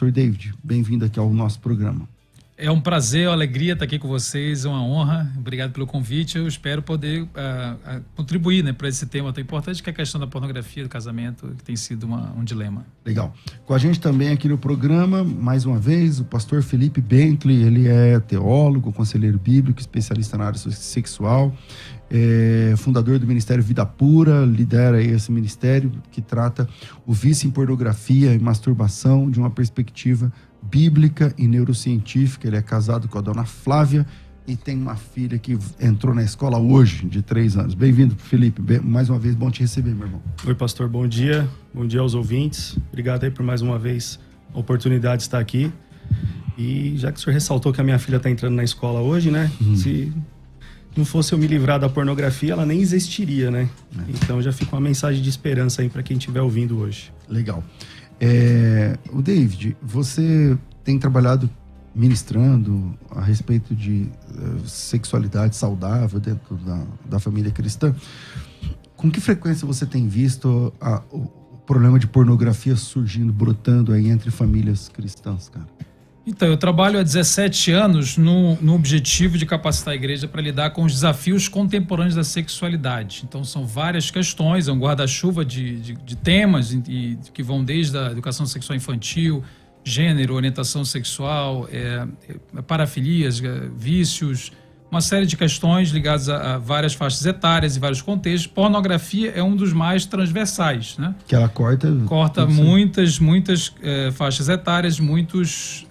Dr. David, bem-vindo aqui ao nosso programa. É um prazer, uma alegria estar aqui com vocês, é uma honra. Obrigado pelo convite. Eu espero poder contribuir, né, para esse tema tão importante que é a questão da pornografia do casamento, que tem sido um dilema. Legal. Com a gente também aqui no programa, mais uma vez, o pastor Felipe Bentley. Ele é teólogo, conselheiro bíblico, especialista na área sexual, fundador do Ministério Vida Pura, lidera esse ministério que trata o vício em pornografia e masturbação de uma perspectiva bíblica e neurocientífica. Ele é casado com a dona Flávia e tem uma filha que entrou na escola hoje, de 3 anos. Bem-vindo, Felipe. Mais uma vez, bom te receber, meu irmão. Oi, pastor, bom dia. Bom dia aos ouvintes. Obrigado aí por mais uma vez a oportunidade de estar aqui. E já que o senhor ressaltou que a minha filha está entrando na escola hoje, né? Se não fosse eu me livrar da pornografia, ela nem existiria, né? Então já fica uma mensagem de esperança aí para quem estiver ouvindo hoje. Legal. O David, você tem trabalhado ministrando a respeito de sexualidade saudável dentro da família cristã. Com que frequência você tem visto o problema de pornografia surgindo, brotando aí entre famílias cristãs, cara? Então, eu trabalho há 17 anos no objetivo de capacitar a igreja para lidar com os desafios contemporâneos da sexualidade. Então, são várias questões, é um guarda-chuva de temas que vão desde a educação sexual infantil, gênero, orientação sexual, parafilias, vícios, uma série de questões ligadas a várias faixas etárias e vários contextos. Pornografia é um dos mais transversais, né? Que ela corta muitas faixas etárias, muitos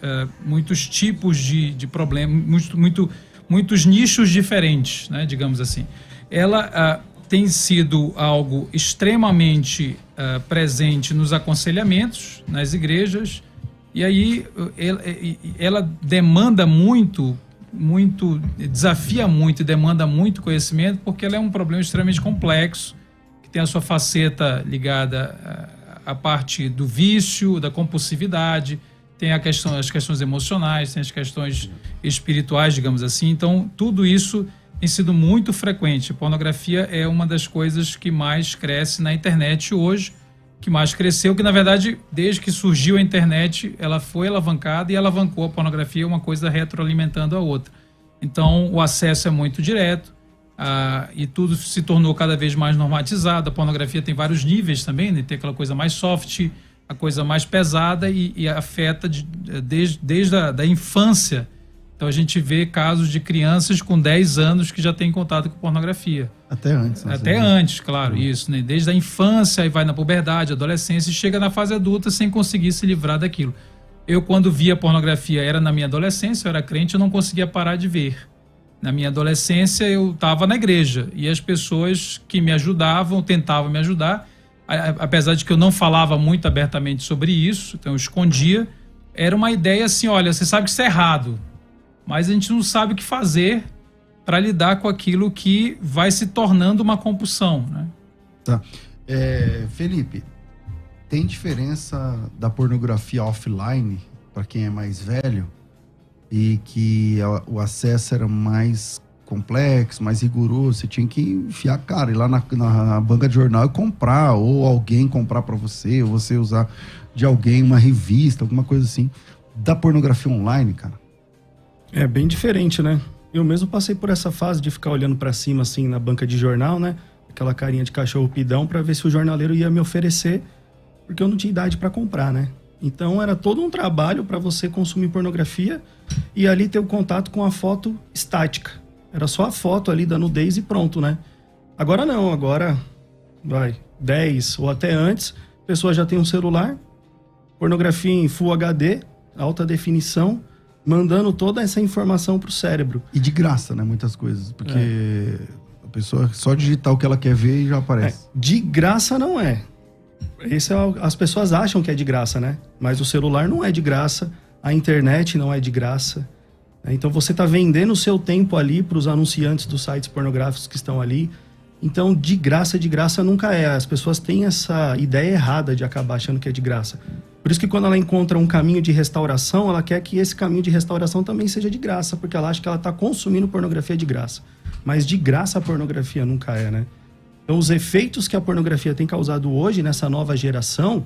tipos de problemas, muitos nichos diferentes, né? Digamos assim. Ela tem sido algo extremamente presente nos aconselhamentos, nas igrejas, e aí ela demanda desafia muito e demanda muito conhecimento, porque ela é um problema extremamente complexo, que tem a sua faceta ligada à parte do vício, da compulsividade, tem as questões emocionais, tem as questões espirituais, digamos assim. Então, tudo isso tem sido muito frequente. A pornografia é uma das coisas que mais cresce na internet hoje, que mais cresceu, que na verdade, desde que surgiu a internet, ela foi alavancada e alavancou a pornografia, uma coisa retroalimentando a outra. Então, o acesso é muito direto e tudo se tornou cada vez mais normatizado. A pornografia tem vários níveis também, né? Tem aquela coisa mais soft, a coisa mais pesada e afeta desde a infância. Então, a gente vê casos de crianças com 10 anos que já têm contato com pornografia. Até antes. Até antes, claro, isso, né? Desde a infância, aí vai na puberdade, adolescência, e chega na fase adulta sem conseguir se livrar daquilo. Eu, quando via pornografia, era na minha adolescência, eu era crente, eu não conseguia parar de ver. Na minha adolescência, eu estava na igreja, e as pessoas que me ajudavam, tentavam me ajudar, apesar de que eu não falava muito abertamente sobre isso, então eu escondia, era uma ideia assim, olha, você sabe que isso é errado, mas a gente não sabe o que fazer para lidar com aquilo que vai se tornando uma compulsão, né? Tá. Felipe, tem diferença da pornografia offline para quem é mais velho e que o acesso era mais complexo, mais rigoroso? Você tinha que enfiar a cara, ir lá na banca de jornal e comprar, ou alguém comprar para você, ou você usar de alguém uma revista, alguma coisa assim. Da pornografia online, cara? É bem diferente, né? Eu mesmo passei por essa fase de ficar olhando pra cima, assim, na banca de jornal, né? Aquela carinha de cachorro pidão pra ver se o jornaleiro ia me oferecer, porque eu não tinha idade pra comprar, né? Então era todo um trabalho pra você consumir pornografia e ali ter o contato com a foto estática. Era só a foto ali da nudez e pronto, né? Agora não, agora 10 ou até antes, a pessoa já tem um celular, pornografia em Full HD, alta definição, mandando toda essa informação pro cérebro. E de graça, né? Muitas coisas. Porque a pessoa só digitar o que ela quer ver e já aparece. De graça não é. As pessoas acham que é de graça, né? Mas o celular não é de graça, a internet não é de graça. Então você tá vendendo o seu tempo ali pros anunciantes dos sites pornográficos que estão ali. Então de graça nunca é. As pessoas têm essa ideia errada de acabar achando que é de graça. Por isso que quando ela encontra um caminho de restauração, ela quer que esse caminho de restauração também seja de graça, porque ela acha que ela está consumindo pornografia de graça. Mas de graça a pornografia nunca é, né? Então os efeitos que a pornografia tem causado hoje nessa nova geração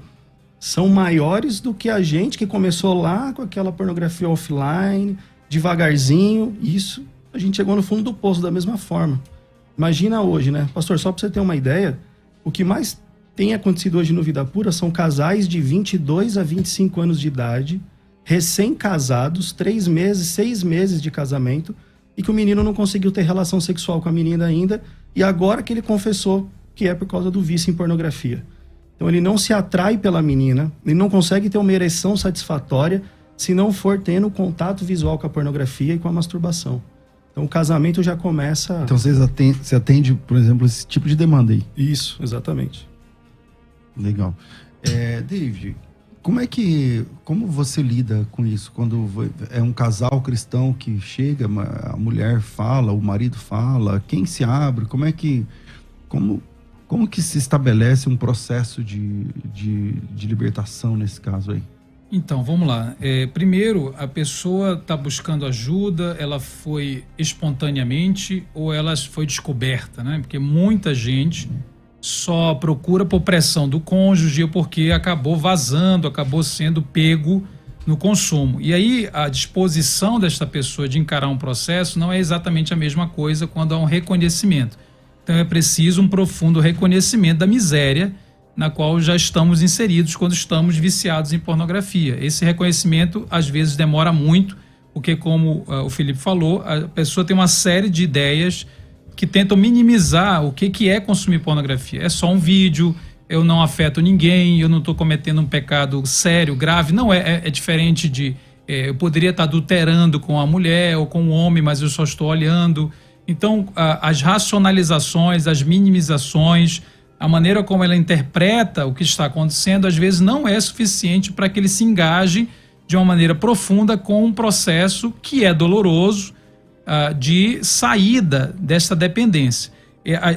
são maiores do que a gente que começou lá com aquela pornografia offline, devagarzinho. Isso, a gente chegou no fundo do poço da mesma forma. Imagina hoje, né? Pastor, só para você ter uma ideia, o que mais tem acontecido hoje no Vida Pura são casais de 22 a 25 anos de idade, recém-casados, 3 meses, 6 meses de casamento, e que o menino não conseguiu ter relação sexual com a menina ainda, e agora que ele confessou que é por causa do vício em pornografia. Então ele não se atrai pela menina, ele não consegue ter uma ereção satisfatória se não for tendo contato visual com a pornografia e com a masturbação. Então o casamento já começa... Então você atende, por exemplo, esse tipo de demanda aí? Isso, exatamente. Legal. David, como você lida com isso? Quando é um casal cristão que chega, a mulher fala, o marido fala, quem se abre? Como que se estabelece um processo de libertação nesse caso aí? Então, vamos lá. Primeiro, a pessoa está buscando ajuda, ela foi espontaneamente ou ela foi descoberta, né? Porque muita gente só procura por pressão do cônjuge ou porque acabou vazando, acabou sendo pego no consumo. E aí, a disposição desta pessoa de encarar um processo não é exatamente a mesma coisa quando há um reconhecimento. Então é preciso um profundo reconhecimento da miséria na qual já estamos inseridos quando estamos viciados em pornografia. Esse reconhecimento às vezes demora muito, porque como o Felipe falou, a pessoa tem uma série de ideias que tentam minimizar o que é consumir pornografia. É só um vídeo, eu não afeto ninguém, eu não estou cometendo um pecado sério, grave. Não, é diferente de... eu poderia estar adulterando com a mulher ou com o homem, mas eu só estou olhando... Então, as racionalizações, as minimizações, a maneira como ela interpreta o que está acontecendo, às vezes não é suficiente para que ele se engaje de uma maneira profunda com um processo que é doloroso de saída dessa dependência.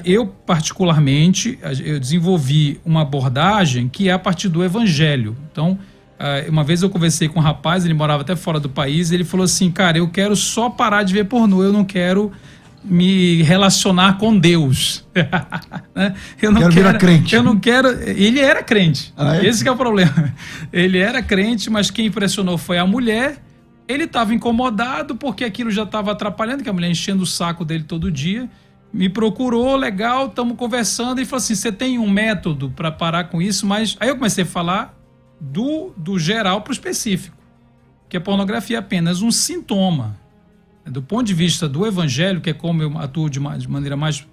Eu, particularmente, eu desenvolvi uma abordagem que é a partir do Evangelho. Então, uma vez eu conversei com um rapaz, ele morava até fora do país, ele falou assim, cara, eu quero só parar de ver pornô, eu não quero me relacionar com Deus. Eu não quero virar crente. Eu não quero... Ele era crente. Esse que é o problema. Ele era crente, mas quem impressionou foi a mulher. Ele estava incomodado porque aquilo já estava atrapalhando, que a mulher enchendo o saco dele todo dia. Me procurou, legal, estamos conversando. E falou assim, você tem um método para parar com isso? Mas aí eu comecei a falar do geral para o específico. Que a pornografia é apenas um sintoma. Do ponto de vista do Evangelho, que é como eu atuo de maneira mais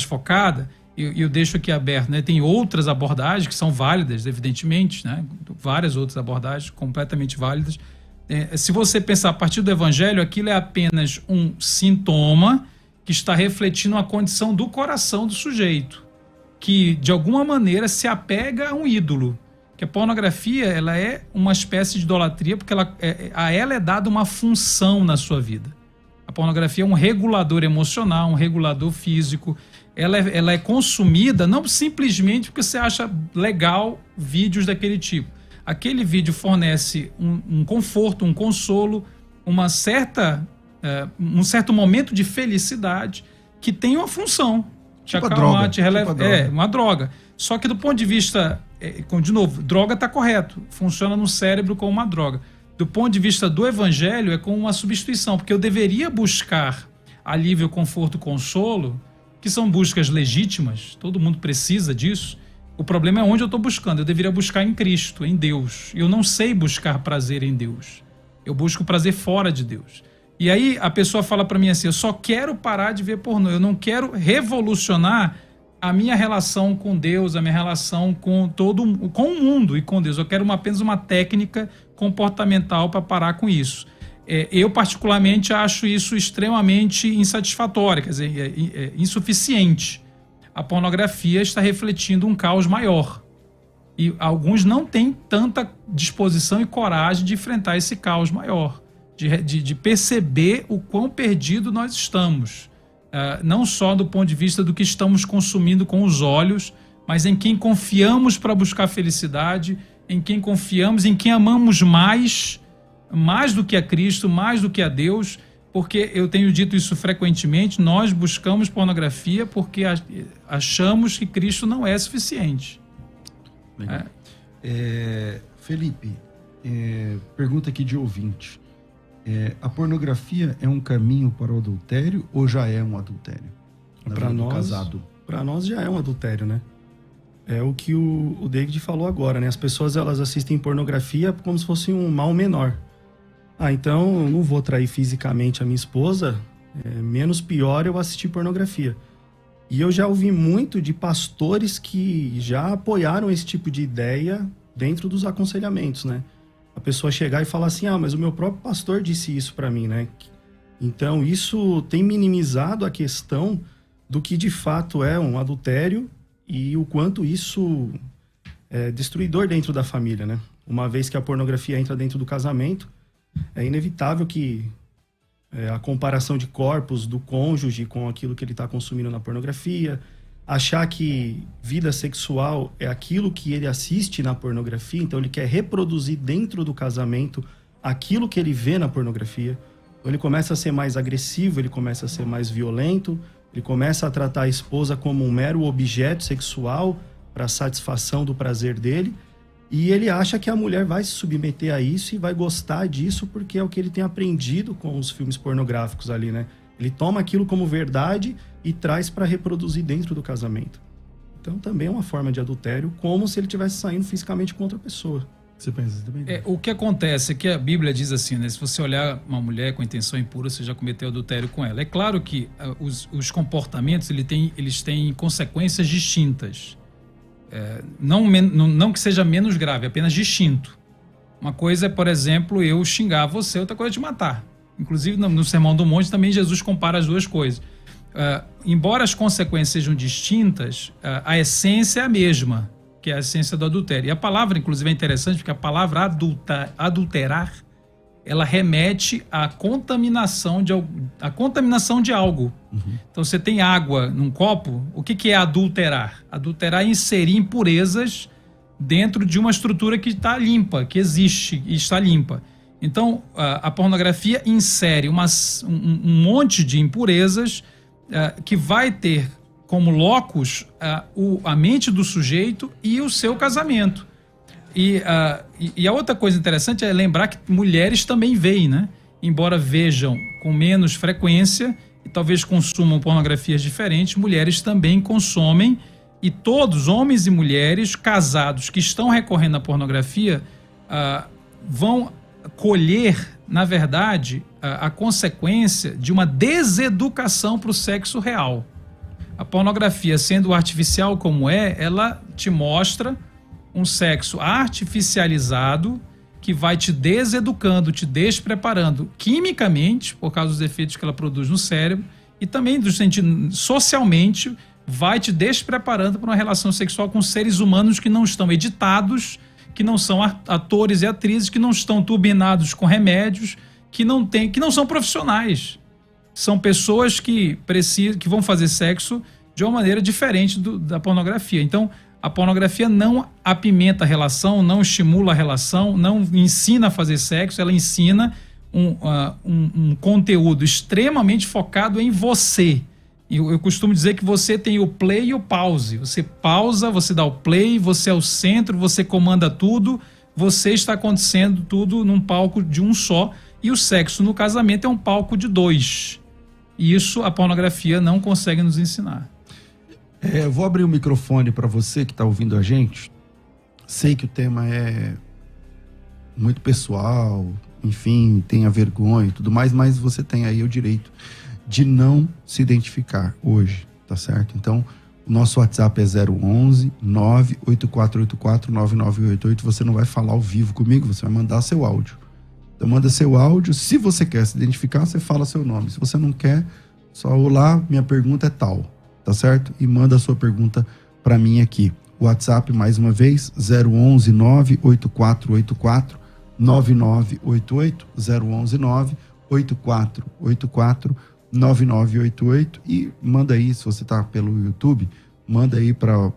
focada, eu deixo aqui aberto, né? Tem outras abordagens que são válidas, evidentemente, né? Várias outras abordagens completamente válidas. Se você pensar a partir do Evangelho, aquilo é apenas um sintoma que está refletindo a condição do coração do sujeito, que de alguma maneira se apega a um ídolo. Que a pornografia ela é uma espécie de idolatria, porque a ela é dada uma função na sua vida. A pornografia é um regulador emocional, um regulador físico. Ela é consumida não simplesmente porque você acha legal vídeos daquele tipo. Aquele vídeo fornece um conforto, um consolo, um certo momento de felicidade que tem uma função. Tipo a droga. Uma droga. Só que do ponto de vista... de novo, droga está correto. Funciona no cérebro como uma droga. Do ponto de vista do Evangelho, é como uma substituição, porque eu deveria buscar alívio, conforto, consolo, que são buscas legítimas, todo mundo precisa disso. O problema é onde eu estou buscando. Eu deveria buscar em Cristo, em Deus. Eu não sei buscar prazer em Deus. Eu busco prazer fora de Deus. E aí a pessoa fala para mim assim, eu só quero parar de ver pornô, eu não quero revolucionar a minha relação com Deus, a minha relação com o mundo e com Deus. Eu quero apenas uma técnica comportamental para parar com isso. Eu, particularmente, acho isso extremamente insatisfatório, quer dizer, insuficiente. A pornografia está refletindo um caos maior. E alguns não têm tanta disposição e coragem de enfrentar esse caos maior, de perceber o quão perdido nós estamos. Não só do ponto de vista do que estamos consumindo com os olhos, mas em quem confiamos para buscar felicidade, em quem confiamos, em quem amamos mais do que a Cristo, mais do que a Deus, porque eu tenho dito isso frequentemente, nós buscamos pornografia porque achamos que Cristo não é suficiente. Felipe, pergunta aqui de ouvinte. A pornografia é um caminho para o adultério ou já é um adultério? Para nós, casado. Para nós já é um adultério, né? É o que o David falou agora, né? As pessoas, elas assistem pornografia como se fosse um mal menor. Então eu não vou trair fisicamente a minha esposa, menos pior eu assistir pornografia. E eu já ouvi muito de pastores que já apoiaram esse tipo de ideia dentro dos aconselhamentos, né? A pessoa chegar e falar assim, mas o meu próprio pastor disse isso para mim, né? Então isso tem minimizado a questão do que de fato é um adultério e o quanto isso é destruidor dentro da família, né? Uma vez que a pornografia entra dentro do casamento, é inevitável que a comparação de corpos do cônjuge com aquilo que ele está consumindo na pornografia, achar que vida sexual é aquilo que ele assiste na pornografia, então ele quer reproduzir dentro do casamento aquilo que ele vê na pornografia. Então ele começa a ser mais agressivo, ele começa a ser mais violento, ele começa a tratar a esposa como um mero objeto sexual para satisfação do prazer dele, e ele acha que a mulher vai se submeter a isso e vai gostar disso porque é o que ele tem aprendido com os filmes pornográficos ali, né? Ele toma aquilo como verdade e traz para reproduzir dentro do casamento. Então também é uma forma de adultério, como se ele estivesse saindo fisicamente com outra pessoa. Você pensa também? O que acontece é que a Bíblia diz assim, né? Se você olhar uma mulher com intenção impura, você já cometeu adultério com ela. É claro que os comportamentos eles têm consequências distintas. Não que seja menos grave, apenas distinto. Uma coisa é, por exemplo, eu xingar você, outra coisa é te matar. Inclusive, no Sermão do Monte, também Jesus compara as duas coisas. Embora as consequências sejam distintas, a essência é a mesma, que é a essência do adultério. E a palavra, inclusive, é interessante, porque a palavra adulterar, ela remete à contaminação de algo. Uhum. Então, você tem água num copo, o que é adulterar? Adulterar é inserir impurezas dentro de uma estrutura que está limpa, que existe e está limpa. Então, a pornografia insere um monte de impurezas que vai ter como locus a mente do sujeito e o seu casamento. E a outra coisa interessante é lembrar que mulheres também veem, né? Embora vejam com menos frequência e talvez consumam pornografias diferentes, mulheres também consomem, e todos, homens e mulheres casados que estão recorrendo à pornografia, vão colher, na verdade, a consequência de uma deseducação para o sexo real. A pornografia, sendo artificial como ela te mostra um sexo artificializado que vai te deseducando, te despreparando quimicamente, por causa dos efeitos que ela produz no cérebro, e também do sentido socialmente, vai te despreparando para uma relação sexual com seres humanos que não estão editados, que não são atores e atrizes, que não estão turbinados com remédios, que não são profissionais. São pessoas que vão fazer sexo de uma maneira diferente da pornografia. Então, a pornografia não apimenta a relação, não estimula a relação, não ensina a fazer sexo, ela ensina um conteúdo extremamente focado em você. Eu costumo dizer que você tem o play e o pause. Você pausa, você dá o play, você é o centro, você comanda tudo, você está acontecendo tudo num palco de um só, e o sexo no casamento é um palco de dois. E isso a pornografia não consegue nos ensinar. Eu vou abrir o microfone para você que está ouvindo a gente. Sei que o tema é muito pessoal, enfim, tem a vergonha e tudo mais, mas você tem aí o direito de não se identificar hoje, tá certo? Então, o nosso WhatsApp é 011 98484 9988. Você não vai falar ao vivo comigo, você vai mandar seu áudio. Então, manda seu áudio. Se você quer se identificar, você fala seu nome. Se você não quer, só olá, minha pergunta é tal, tá certo? E manda a sua pergunta para mim aqui. O WhatsApp, mais uma vez, 011 98484 9988, 011 98484 9988, e manda aí, se você tá pelo YouTube, manda aí para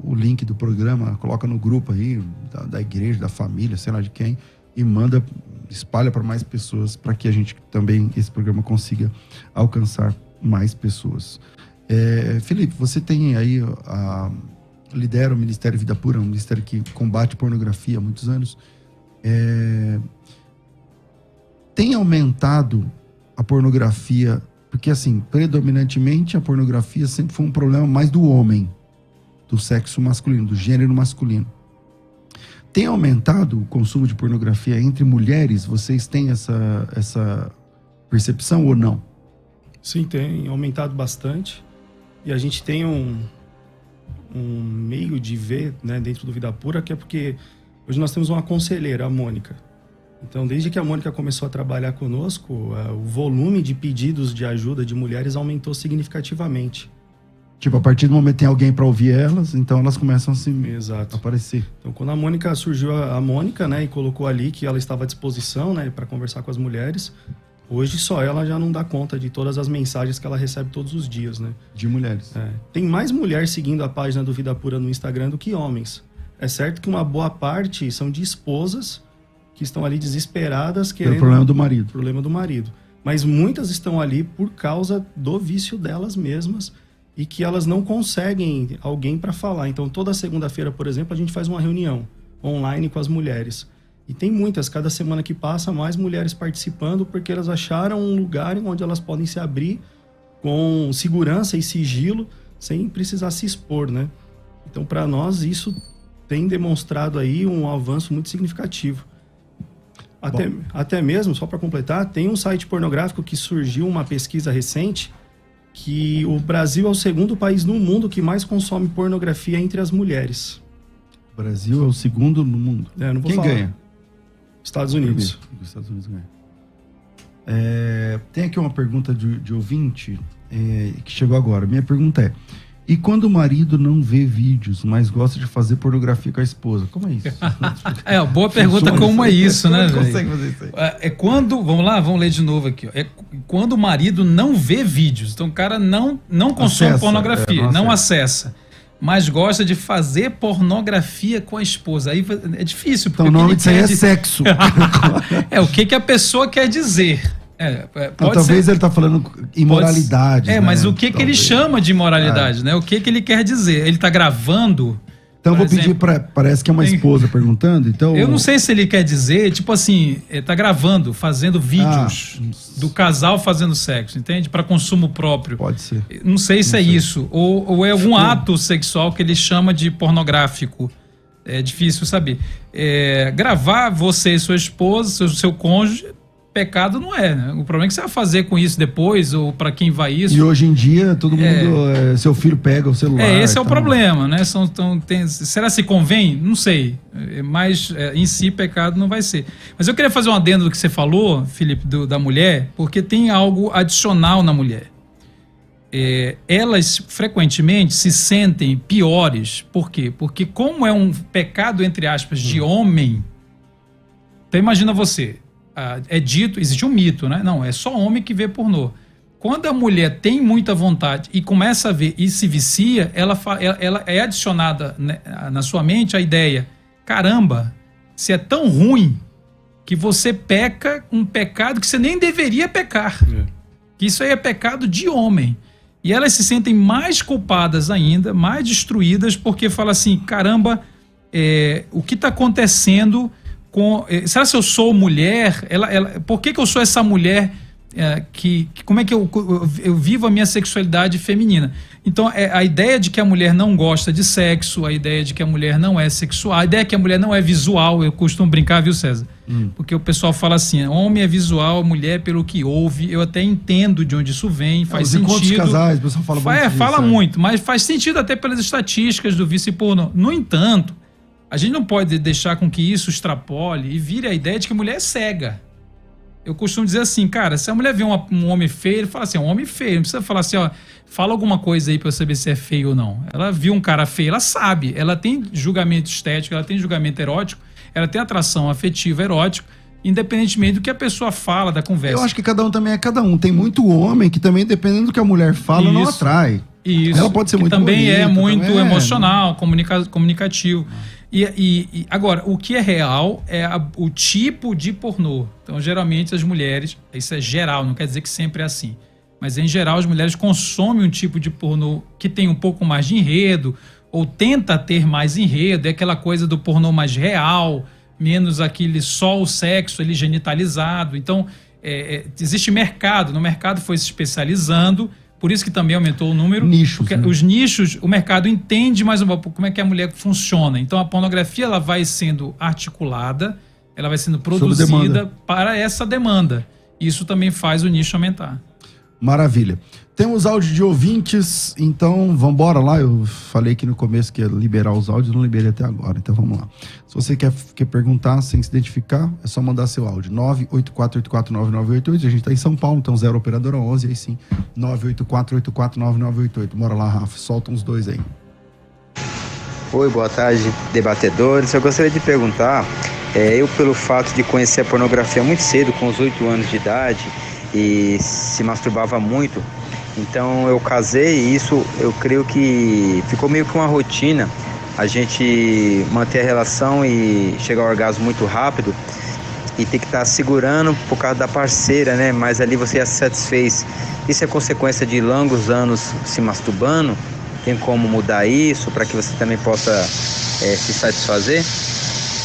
o link do programa, coloca no grupo aí da igreja, da família, sei lá de quem, e espalha para mais pessoas, para que a gente também, esse programa consiga alcançar mais pessoas. Felipe, você tem aí lidero o Ministério Vida Pura, um ministério que combate pornografia há muitos anos. Tem aumentado a pornografia, porque assim, predominantemente a pornografia sempre foi um problema mais do homem, do sexo masculino, do gênero masculino. Tem aumentado o consumo de pornografia entre mulheres? Vocês têm essa percepção ou não? Sim, tem aumentado bastante. E a gente tem um meio de ver, né, dentro do Vida Pura, que é porque hoje nós temos uma conselheira, a Mônica. Então, desde que a Mônica começou a trabalhar conosco, o volume de pedidos de ajuda de mulheres aumentou significativamente. Tipo, a partir do momento que tem alguém para ouvir elas, então elas começam a se aparecer. Então, quando a Mônica surgiu, a Mônica, né, e colocou ali que ela estava à disposição, né, para conversar com as mulheres, hoje só ela já não dá conta de todas as mensagens que ela recebe todos os dias, né? De mulheres. Tem mais mulheres seguindo a página do Vida Pura no Instagram do que homens. É certo que uma boa parte são de esposas que estão ali desesperadas querendo... Pelo problema do marido. Problema do marido. Mas muitas estão ali por causa do vício delas mesmas e que elas não conseguem alguém para falar. Então, toda segunda-feira, por exemplo, a gente faz uma reunião online com as mulheres. E tem muitas, cada semana que passa, mais mulheres participando, porque elas acharam um lugar onde elas podem se abrir com segurança e sigilo, sem precisar se expor, né? Então, para nós, isso tem demonstrado aí um avanço muito significativo. Até mesmo, só para completar, tem um site pornográfico que surgiu, uma pesquisa recente, que o Brasil é o segundo país no mundo que mais consome pornografia entre as mulheres. O Brasil é o segundo no mundo. Não vou Quem falar. ganha? Estados Unidos. Os Estados Unidos ganham. Tem aqui uma pergunta de ouvinte que chegou agora. Minha pergunta é: e quando o marido não vê vídeos, mas gosta de fazer pornografia com a esposa? Como é isso? Boa pergunta. Como é isso, né? Como consegue fazer isso aí? É quando, vamos lá, vamos ler de novo aqui. Ó. É quando o marido não vê vídeos. Então o cara não consome pornografia, não acessa. Mas gosta de fazer pornografia com a esposa. Aí é difícil. Porque então o nome disso aí é sexo. O que a pessoa quer dizer. Talvez ele está falando imoralidade. Mas o que ele chama de imoralidade, né? O que ele quer dizer? Ele está gravando... Então eu vou pedir parece que é uma esposa perguntando, então... Eu não sei se ele quer dizer, tipo assim, tá gravando, fazendo vídeos do casal fazendo sexo, entende? Para consumo próprio. Pode ser. Não sei se é isso. Ou é algum ato sexual que ele chama de pornográfico. É difícil saber. Gravar você e sua esposa, seu cônjuge, pecado não é, né? O problema é que você vai fazer com isso depois, ou para quem vai isso. E hoje em dia, todo mundo, seu filho pega o celular. Esse é o problema, né? Será que se convém? Não sei. Mas em si, pecado não vai ser. Mas eu queria fazer um adendo do que você falou, Felipe, da mulher, porque tem algo adicional na mulher. Elas frequentemente se sentem piores. Por quê? Porque como é um pecado, entre aspas, de homem, então imagina você... existe um mito, né? Não, é só homem que vê pornô. Quando a mulher tem muita vontade e começa a ver e se vicia, ela é adicionada, né, na sua mente a ideia: caramba, se é tão ruim que você peca um pecado que você nem deveria pecar. Que isso aí é pecado de homem. E elas se sentem mais culpadas ainda, mais destruídas, porque fala assim: caramba, o que está acontecendo... será que eu sou mulher? Por que eu sou essa mulher como é que eu vivo a minha sexualidade feminina? Então, a ideia de que a mulher não gosta de sexo, a ideia de que a mulher não é sexual, a ideia de que a mulher não é visual, eu costumo brincar, viu, César? Porque o pessoal fala assim: homem é visual, mulher pelo que ouve. Eu até entendo de onde isso vem, faz sentido. Os casais, o pessoal fala muito, mas faz sentido até pelas estatísticas do vício pornô. No entanto, a gente não pode deixar com que isso extrapole e vire a ideia de que a mulher é cega. Eu costumo dizer assim, cara, se a mulher vê um homem feio, ele fala assim: é um homem feio. Não precisa falar assim, fala alguma coisa aí pra eu saber se é feio ou não. Ela viu um cara feio, ela sabe. Ela tem julgamento estético, ela tem julgamento erótico, ela tem atração afetiva erótica, independentemente do que a pessoa fala, da conversa. Eu acho que cada um também é cada um. Tem muito homem que também, dependendo do que a mulher fala, não atrai. Isso. Ela pode ser muito também bonita, é muito emocional, comunicativo. E agora, o que é real é o tipo de pornô. Então, geralmente, as mulheres, isso é geral, não quer dizer que sempre é assim, mas em geral as mulheres consomem um tipo de pornô que tem um pouco mais de enredo, ou tenta ter mais enredo, é aquela coisa do pornô mais real, menos aquele só o sexo ali genitalizado. Então, existe mercado, no mercado foi se especializando, por isso que também aumentou o número. Nichos, né? Os nichos, o mercado entende mais como é que a mulher funciona. Então, a pornografia ela vai sendo articulada, ela vai sendo produzida para essa demanda. Isso também faz o nicho aumentar. Maravilha. Temos áudio de ouvintes, então vamos embora lá. Eu falei aqui no começo que ia liberar os áudios, não liberei até agora, então vamos lá. Se você quer perguntar sem se identificar, é só mandar seu áudio. 984849988. A gente está em São Paulo, então 0 operadora 11, aí sim, 984849988. Bora lá, Rafa, solta uns dois aí. Oi, boa tarde, debatedores. Eu gostaria de perguntar, eu pelo fato de conhecer a pornografia muito cedo, com os 8 anos de idade, e se masturbava muito, então eu casei e isso eu creio que ficou meio que uma rotina, a gente manter a relação e chegar ao orgasmo muito rápido e ter que estar segurando por causa da parceira, né? Mas ali você já se satisfez. Isso é consequência de longos anos se masturbando? Tem como mudar isso para que você também possa se satisfazer?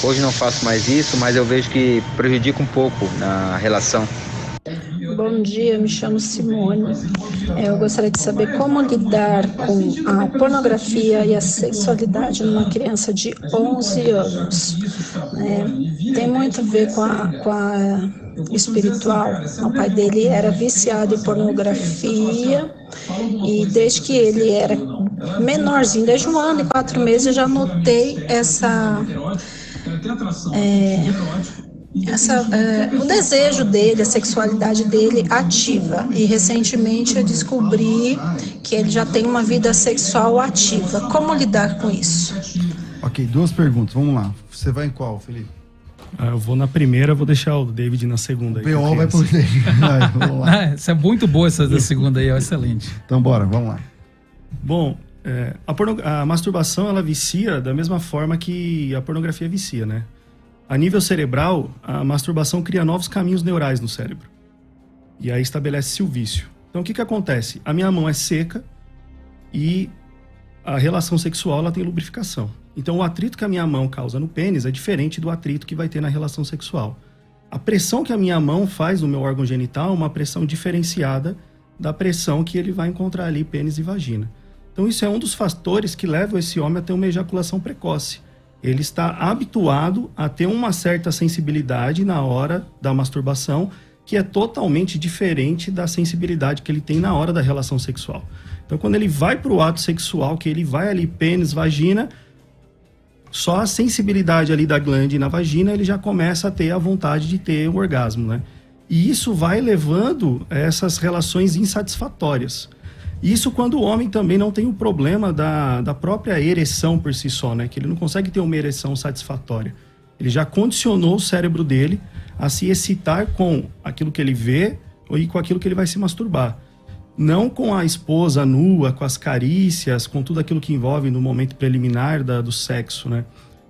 Hoje não faço mais isso, mas eu vejo que prejudica um pouco na relação. Bom dia, me chamo Simone. Eu gostaria de saber como lidar com a pornografia e a sexualidade numa criança de 11 anos. Tem muito a ver com a espiritual. O pai dele era viciado em pornografia e desde que ele era menorzinho, desde 1 ano e 4 meses, eu já notei o desejo dele, a sexualidade dele ativa. E recentemente eu descobri que ele já tem uma vida sexual ativa. Como lidar com isso? Ok, 2 perguntas, vamos lá. Você vai em qual, Felipe? Eu vou na primeira, vou deixar o David na segunda. O PO vai pro David. Vamos lá. Essa é muito boa, essa da segunda aí, excelente. Então bora, vamos lá. Bom, a masturbação ela vicia da mesma forma que a pornografia vicia, né? A nível cerebral, a masturbação cria novos caminhos neurais no cérebro. E aí estabelece-se o vício. Então o que acontece? A minha mão é seca e a relação sexual ela tem lubrificação. Então o atrito que a minha mão causa no pênis é diferente do atrito que vai ter na relação sexual. A pressão que a minha mão faz no meu órgão genital é uma pressão diferenciada da pressão que ele vai encontrar ali, pênis e vagina. Então isso é um dos fatores que levam esse homem a ter uma ejaculação precoce. Ele está habituado a ter uma certa sensibilidade na hora da masturbação, que é totalmente diferente da sensibilidade que ele tem na hora da relação sexual. Então, quando ele vai para o ato sexual, que ele vai ali, pênis, vagina, só a sensibilidade ali da glande na vagina, ele já começa a ter a vontade de ter um orgasmo, né? E isso vai levando a essas relações insatisfatórias. Isso quando o homem também não tem o problema da própria ereção por si só, né? Que ele não consegue ter uma ereção satisfatória. Ele já condicionou o cérebro dele a se excitar com aquilo que ele vê e com aquilo que ele vai se masturbar. Não com a esposa nua, com as carícias, com tudo aquilo que envolve no momento preliminar do sexo, né?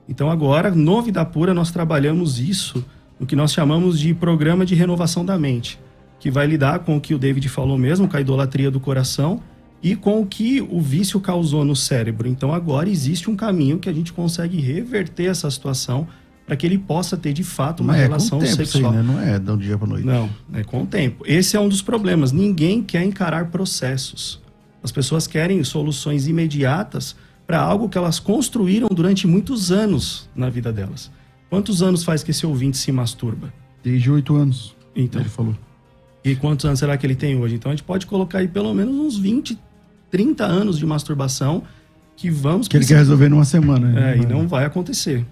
Então agora, no Vida Pura, nós trabalhamos isso no que nós chamamos de programa de renovação da mente, que vai lidar com o que o David falou mesmo, com a idolatria do coração e com o que o vício causou no cérebro. Então agora existe um caminho que a gente consegue reverter essa situação para que ele possa ter de fato uma relação sexual. Aí, né? Não é de um dia para noite. Não, é com o tempo. Esse é um dos problemas. Ninguém quer encarar processos. As pessoas querem soluções imediatas para algo que elas construíram durante muitos anos na vida delas. Quantos anos faz que esse ouvinte se masturba? Desde 8 anos, então, ele falou. E quantos anos será que ele tem hoje? Então a gente pode colocar aí pelo menos uns 20, 30 anos de masturbação que vamos... Que ele quer resolver numa semana. Né? E não vai acontecer.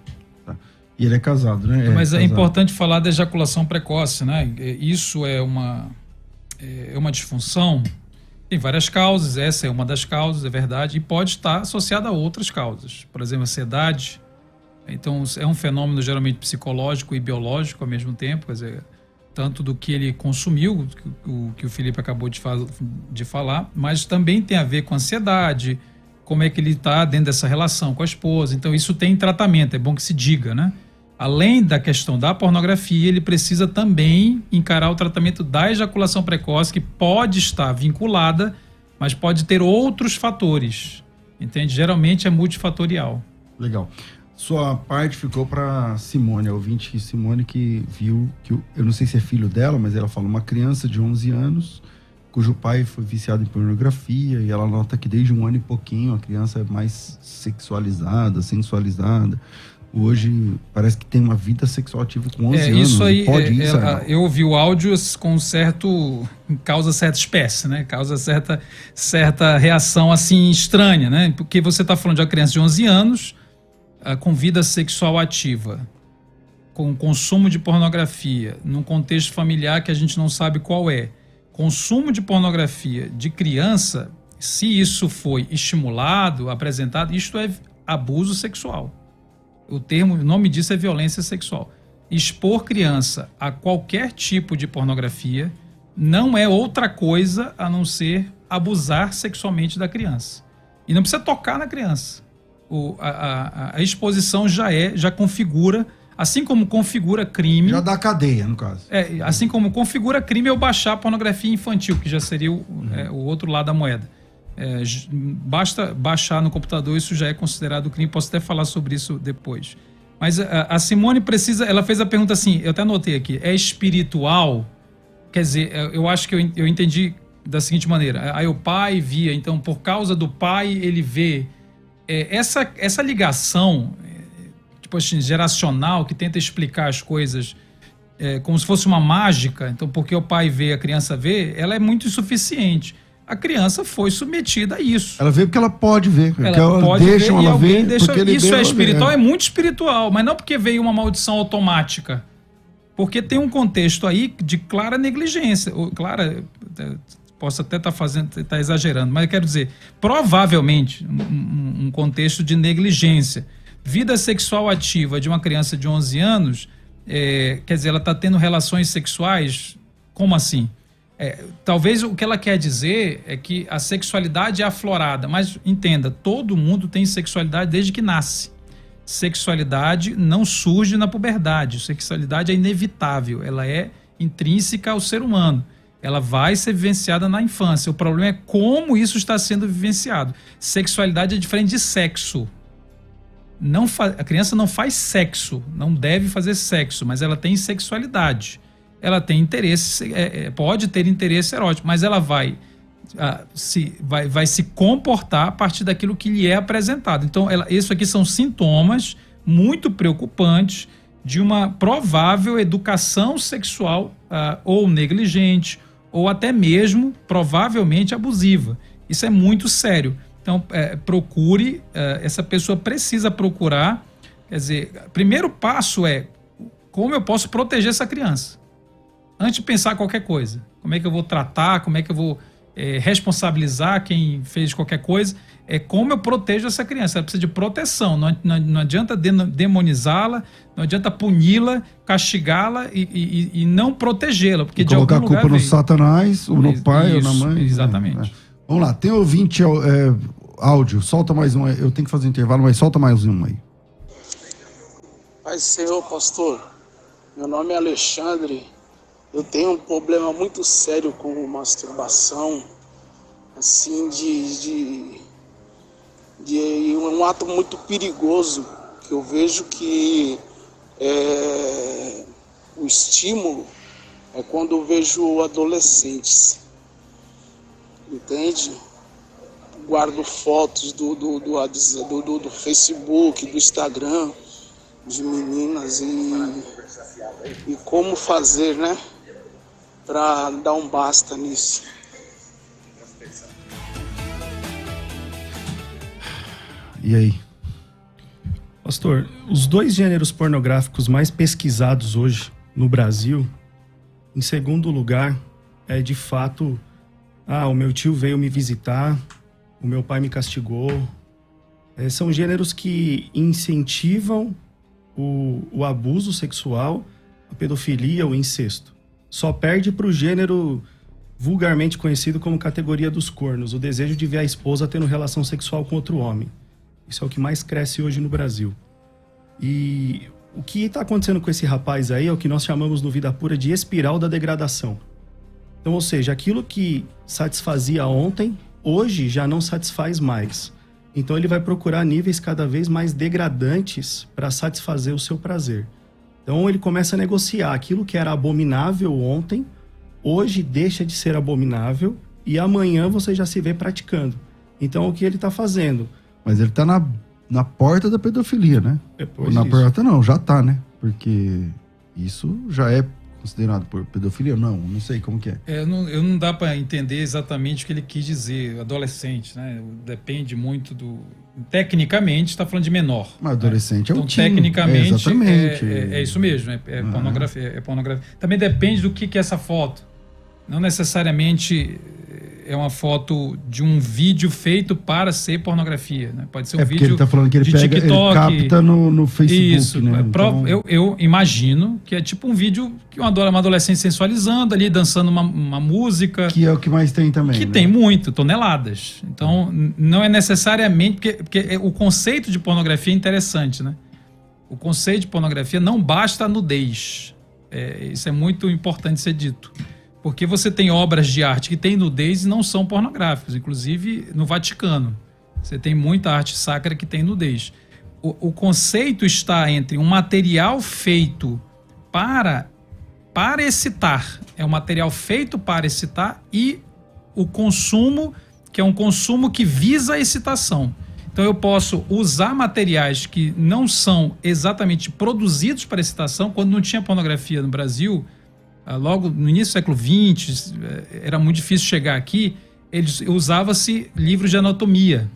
Tá. E ele é casado, né? Mas é casado. importante falar da ejaculação precoce, né? Isso é uma disfunção. Tem várias causas, essa é uma das causas, é verdade, e pode estar associada a outras causas. Por exemplo, ansiedade. Então é um fenômeno geralmente psicológico e biológico ao mesmo tempo, quer dizer, tanto do que ele consumiu, o que o Felipe acabou de falar, mas também tem a ver com ansiedade, como é que ele está dentro dessa relação com a esposa. Então isso tem tratamento, é bom que se diga, né? Além da questão da pornografia, ele precisa também encarar o tratamento da ejaculação precoce, que pode estar vinculada, mas pode ter outros fatores. Entende? Geralmente é multifatorial. Legal. Sua parte ficou para Simone, a ouvinte Simone, que viu que, eu não sei se é filho dela, mas ela fala, uma criança de 11 anos, cujo pai foi viciado em pornografia, e ela nota que desde 1 ano e pouquinho a criança é mais sexualizada, sensualizada. Hoje parece que tem uma vida sexual ativa com 11 anos. Isso aí, pode isso, eu ouvi o áudio com causa certa espécie, né? Causa certa reação assim estranha, né? Porque você está falando de uma criança de 11 anos com vida sexual ativa, com consumo de pornografia, num contexto familiar que a gente não sabe qual é. Consumo de pornografia de criança, se isso foi estimulado, apresentado, isto é abuso sexual. O nome disso é violência sexual. Expor criança a qualquer tipo de pornografia não é outra coisa a não ser abusar sexualmente da criança. E não precisa tocar na criança. A exposição já configura, assim como configura crime... Já dá cadeia, no caso. Assim como configura crime eu baixar pornografia infantil, que já seria o outro lado da moeda. Basta baixar no computador, isso já é considerado crime. Posso até falar sobre isso depois. Mas a Simone ela fez a pergunta assim, eu até anotei aqui, é espiritual? Quer dizer, eu acho que eu entendi da seguinte maneira, aí o pai via, então por causa do pai ele vê essa ligação tipo assim, geracional, que tenta explicar as coisas como se fosse uma mágica, então porque o pai vê, a criança vê, ela é muito insuficiente. A criança foi submetida a isso. Ela vê porque ela pode ver. Ela pode ver e alguém deixa... Isso é espiritual, é muito espiritual, mas não porque veio uma maldição automática. Porque tem um contexto aí de clara negligência. Posso até estar exagerando, mas eu quero dizer, provavelmente, um contexto de negligência. Vida sexual ativa de uma criança de 11 anos, quer dizer, ela está tendo relações sexuais, como assim? Talvez o que ela quer dizer é que a sexualidade é aflorada, mas entenda, todo mundo tem sexualidade desde que nasce. Sexualidade não surge na puberdade, sexualidade é inevitável, ela é intrínseca ao ser humano, ela vai ser vivenciada na infância, o problema é como isso está sendo vivenciado. Sexualidade é diferente de sexo. A criança não faz sexo, não deve fazer sexo, mas ela tem sexualidade. Ela tem interesse, pode ter interesse erótico, mas ela vai se comportar a partir daquilo que lhe é apresentado. Então, isso aqui são sintomas muito preocupantes de uma provável educação sexual ou negligente, ou até mesmo provavelmente abusiva. Isso é muito sério. Então, essa pessoa precisa procurar, quer dizer, primeiro passo é como eu posso proteger essa criança. Antes de pensar qualquer coisa, como é que eu vou tratar, como é que eu vou responsabilizar quem fez qualquer coisa, como eu protejo essa criança. Ela precisa de proteção, não adianta demonizá-la, não adianta puni-la, castigá-la e não protegê-la. Porque colocar a culpa no Satanás, ou no pai, ou na mãe. Exatamente. Vamos lá, tem ouvinte áudio, solta mais um, eu tenho que fazer intervalo, mas solta mais um aí. Pai Senhor, pastor, meu nome é Alexandre. Eu tenho um problema muito sério com masturbação, assim, de um ato muito perigoso, que eu vejo que o estímulo é quando eu vejo adolescentes, entende? Guardo fotos do Facebook, do Instagram, de meninas e como fazer, né? Para dar um basta nisso. E aí? Pastor, os 2 gêneros pornográficos mais pesquisados hoje no Brasil, em segundo lugar, é de fato, o meu tio veio me visitar, o meu pai me castigou. São gêneros que incentivam o abuso sexual, a pedofilia, o incesto. Só perde para o gênero vulgarmente conhecido como categoria dos cornos, o desejo de ver a esposa tendo relação sexual com outro homem. Isso é o que mais cresce hoje no Brasil. E o que está acontecendo com esse rapaz aí é o que nós chamamos no Vida Pura de espiral da degradação. Então, ou seja, aquilo que satisfazia ontem, hoje já não satisfaz mais. Então ele vai procurar níveis cada vez mais degradantes para satisfazer o seu prazer. Então ele começa a negociar aquilo que era abominável ontem, hoje deixa de ser abominável e amanhã você já se vê praticando. Então o que ele está fazendo? Mas ele está na porta da pedofilia, né? Ou na porta não, já tá, né? Porque isso já é considerado por pedofilia? Não sei como que é. Eu não dá para entender exatamente o que ele quis dizer, adolescente, né? Depende muito do... Tecnicamente, está falando de menor. Mas adolescente é o teen. Tecnicamente, exatamente. É isso mesmo, é pornografia, Também depende do que é essa foto. Não necessariamente é uma foto de um vídeo feito para ser pornografia, né? Pode ser um vídeo ele tá falando que ele de pega, TikTok. Ele capta no Facebook, isso, né? Então... eu imagino que é tipo um vídeo que uma adolescente sensualizando ali, dançando uma música. Que é o que mais tem também. Que né? tem muito, toneladas. Então, não é necessariamente... Porque o conceito de pornografia é interessante, né? O conceito de pornografia não basta a nudez. Isso é muito importante ser dito. Porque você tem obras de arte que têm nudez e não são pornográficas. Inclusive, no Vaticano, você tem muita arte sacra que tem nudez. O conceito está entre um material feito para excitar. É um material feito para excitar e o consumo, que é um consumo que visa a excitação. Então, eu posso usar materiais que não são exatamente produzidos para excitação. Quando não tinha pornografia no Brasil... Logo no início do século XX, era muito difícil chegar aqui, usava-se livros de anatomia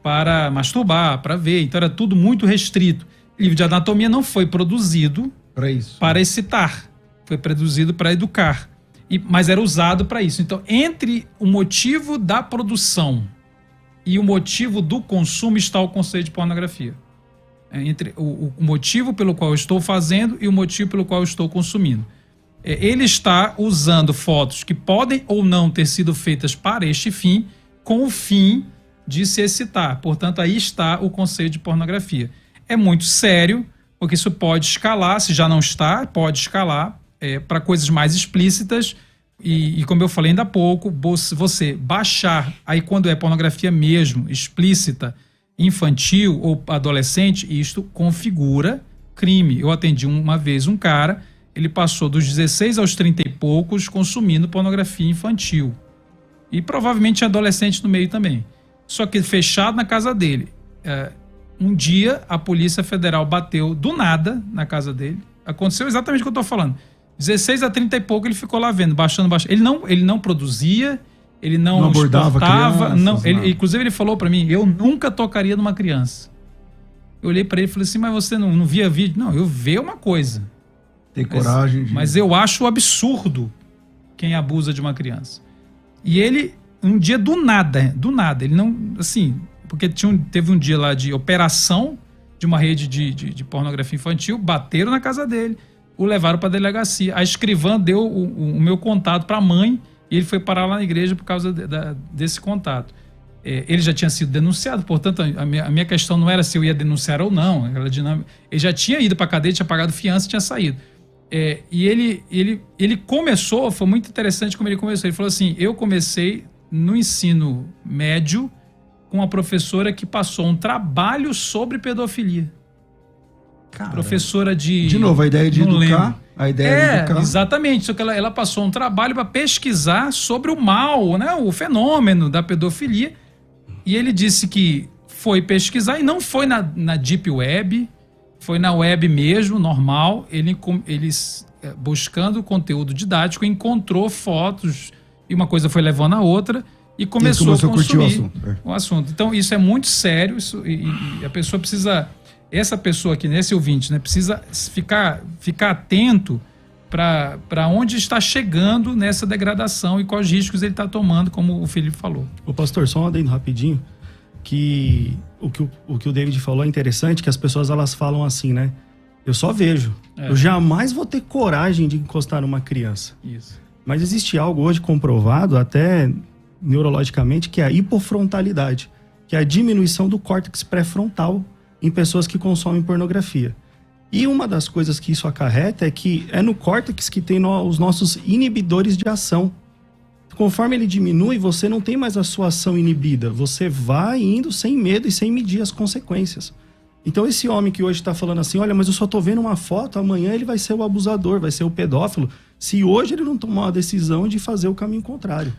para masturbar, para ver, então era tudo muito restrito. O livro de anatomia não foi produzido para excitar, foi produzido para educar, mas era usado para isso. Então, entre o motivo da produção e o motivo do consumo está o conceito de pornografia. Entre o motivo pelo qual eu estou fazendo e o motivo pelo qual eu estou consumindo. Ele está usando fotos que podem ou não ter sido feitas para este fim, com o fim de se excitar. Portanto, aí está o conceito de pornografia. É muito sério, porque isso pode escalar, se já não está, pode escalar para coisas mais explícitas. E como eu falei ainda há pouco, você baixar, aí quando é pornografia mesmo, explícita, infantil ou adolescente, isto configura crime. Eu atendi uma vez um cara... Ele passou dos 16 aos 30 e poucos consumindo pornografia infantil. E provavelmente tinha adolescente no meio também. Só que fechado na casa dele. Um dia a Polícia Federal bateu do nada na casa dele. Aconteceu exatamente o que eu estou falando. 16 a 30 e pouco ele ficou lá vendo, baixando. Ele não produzia, ele não abordava crianças, inclusive ele falou para mim, eu nunca tocaria numa criança. Eu olhei para ele e falei assim, mas você não via vídeo? Não, eu vejo uma coisa. Tem coragem de... Mas eu acho absurdo quem abusa de uma criança. E ele, um dia do nada, ele não, assim, porque teve um dia lá de operação de uma rede de pornografia infantil, bateram na casa dele, o levaram para a delegacia. A escrivã deu o meu contato para a mãe e ele foi parar lá na igreja por causa desse contato. Ele já tinha sido denunciado, portanto, a minha questão não era se eu ia denunciar ou não. Ele já tinha ido para a cadeia, tinha pagado fiança e tinha saído. E ele começou, foi muito interessante como ele começou. Ele falou assim, eu comecei no ensino médio com uma professora que passou um trabalho sobre pedofilia. Cara, professora de novo, a ideia de educar. A ideia de educar. Exatamente. Só que ela passou um trabalho para pesquisar sobre o mal, né, o fenômeno da pedofilia. E ele disse que foi pesquisar e não foi na Deep Web, foi na web mesmo, normal. Ele buscando conteúdo didático, encontrou fotos e uma coisa foi levando a outra e começou a consumir o assunto. Então isso é muito sério e a pessoa precisa, essa pessoa aqui, esse ouvinte, né, precisa ficar atento para onde está chegando nessa degradação e quais riscos ele está tomando, como o Felipe falou. Ô pastor, só um adendo rapidinho, que o que o David falou é interessante, que as pessoas elas falam assim, né? Eu só vejo. Eu jamais vou ter coragem de encostar numa criança. Isso. Mas existe algo hoje comprovado, até neurologicamente, que é a hipofrontalidade, que é a diminuição do córtex pré-frontal em pessoas que consomem pornografia. E uma das coisas que isso acarreta é que é no córtex que tem os nossos inibidores de ação. conforme ele diminui, você não tem mais a sua ação inibida. Você vai indo sem medo e sem medir as consequências. Então esse homem que hoje está falando assim, olha, mas eu só tô vendo uma foto, amanhã ele vai ser o abusador, vai ser o pedófilo, se hoje ele não tomar a decisão de fazer o caminho contrário.